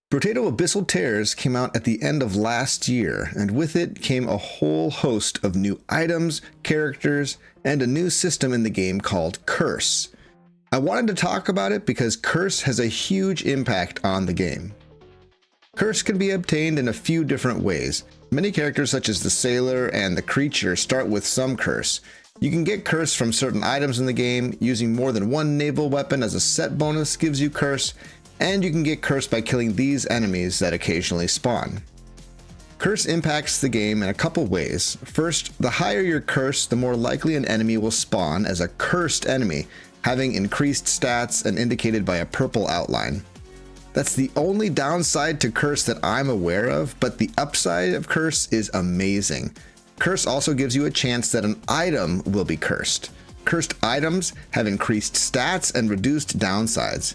Brotato Abyssal Tears came out at the end of last year, and with it came a whole host of new items, characters, and a new system in the game called Curse. I wanted to talk about it because Curse has a huge impact on the game. Curse can be obtained in a few different ways. Many characters such as the Sailor and the Creature start with some Curse. You can get Curse from certain items in the game. Using more than one naval weapon as a set bonus gives you Curse, and you can get Curse by killing these enemies that occasionally spawn. Curse impacts the game in a couple ways. First, the higher your Curse, the more likely an enemy will spawn as a cursed enemy, having increased stats and indicated by a purple outline. That's the only downside to Curse that I'm aware of, but the upside of Curse is amazing. Curse also gives you a chance that an item will be cursed. Cursed items have increased stats and reduced downsides.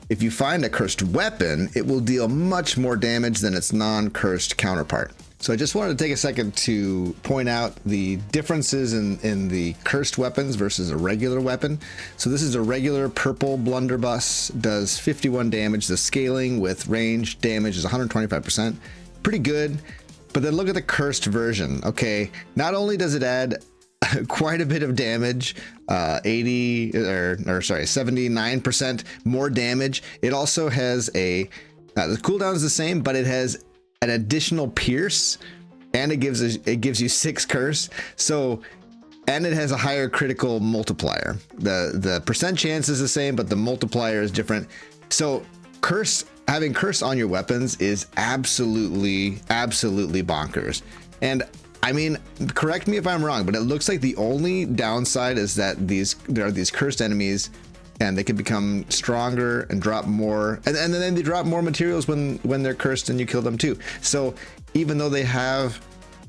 If you find a cursed weapon, it will deal much more damage than its non-cursed counterpart. So I just wanted to take a second to point out the differences in the cursed weapons versus a regular weapon. So this is a regular purple blunderbuss, does 51 damage. The scaling with range damage is 125%. Pretty good. But then look at the cursed version. Okay, not only does it add quite a bit of damage, 79% more damage. It also has the cooldown is the same, but it has an additional pierce, and it gives you 6 curse. So, and it has a higher critical multiplier. The percent chance is the same, but the multiplier is different. So having curse on your weapons is absolutely bonkers. And I mean, correct me if I'm wrong, but it looks like the only downside is that there are these cursed enemies, and they can become stronger and drop more, and then they drop more materials when they're cursed and you kill them too. So even though they have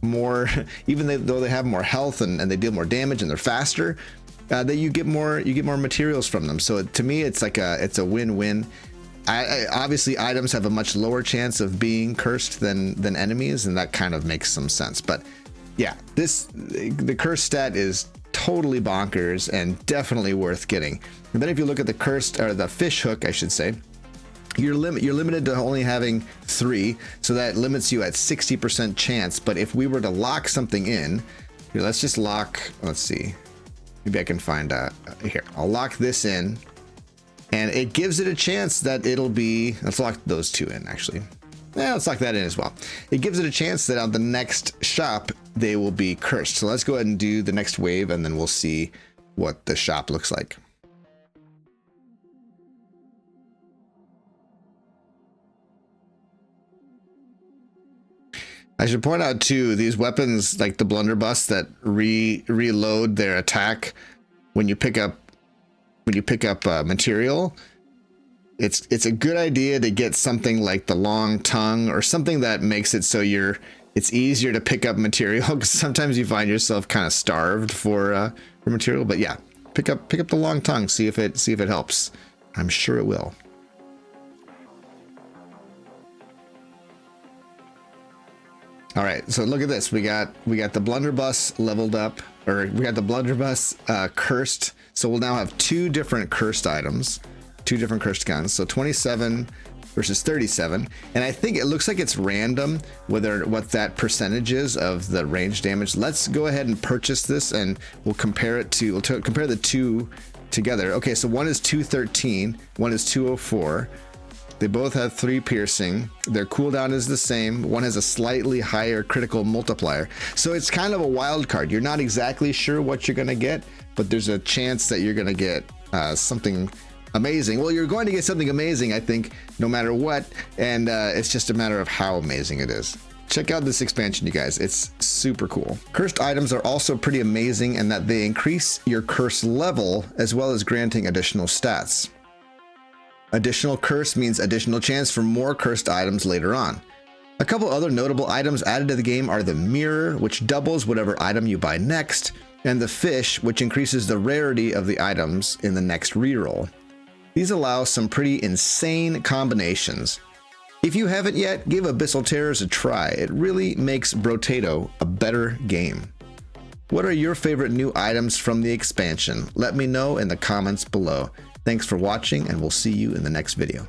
more, health and they deal more damage and they're faster, that you get more materials from them. So to me, it's a win-win. Obviously, items have a much lower chance of being cursed than enemies, and that kind of makes some sense. But yeah, the curse stat is totally bonkers and definitely worth getting. And then if you look at the cursed, or the fish hook, I should say, you're limited to only having 3, so that limits you at 60% chance. But if we were to lock something in, here, let's just lock. Let's see, maybe I can find here. I'll lock this in. And it gives it a chance that it'll be, let's lock those 2 in actually. Yeah, let's lock that in as well. It gives it a chance that on the next shop, they will be cursed. So let's go ahead and do the next wave, and then we'll see what the shop looks like. I should point out too, these weapons like the blunderbuss that reload their attack when you pick up material, it's a good idea to get something like the long tongue or something that makes it so it's easier to pick up material, because sometimes you find yourself kind of starved for material. But yeah, pick up the long tongue, see if it helps. I'm sure it will. All right, so look at this. We got the blunderbuss leveled up, or we got the blunderbuss cursed. So we'll now have 2 different cursed items, 2 different cursed guns. So 27 versus 37. And I think it looks like it's random what that percentage is of the range damage. Let's go ahead and purchase this, and we'll compare compare the 2 together. Okay, so one is 213, one is 204. They both have 3 piercing. Their cooldown is the same. One has a slightly higher critical multiplier. So it's kind of a wild card. You're not exactly sure what you're going to get, but there's a chance that you're going to get something amazing. Well, you're going to get something amazing, I think, no matter what. And it's just a matter of how amazing it is. Check out this expansion, you guys. It's super cool. Cursed items are also pretty amazing in that they increase your curse level as well as granting additional stats. Additional curse means additional chance for more cursed items later on. A couple other notable items added to the game are the mirror, which doubles whatever item you buy next, and the fish, which increases the rarity of the items in the next reroll. These allow some pretty insane combinations. If you haven't yet, give Abyssal Terrors a try. It really makes Brotato a better game. What are your favorite new items from the expansion? Let me know in the comments below. Thanks for watching, and we'll see you in the next video.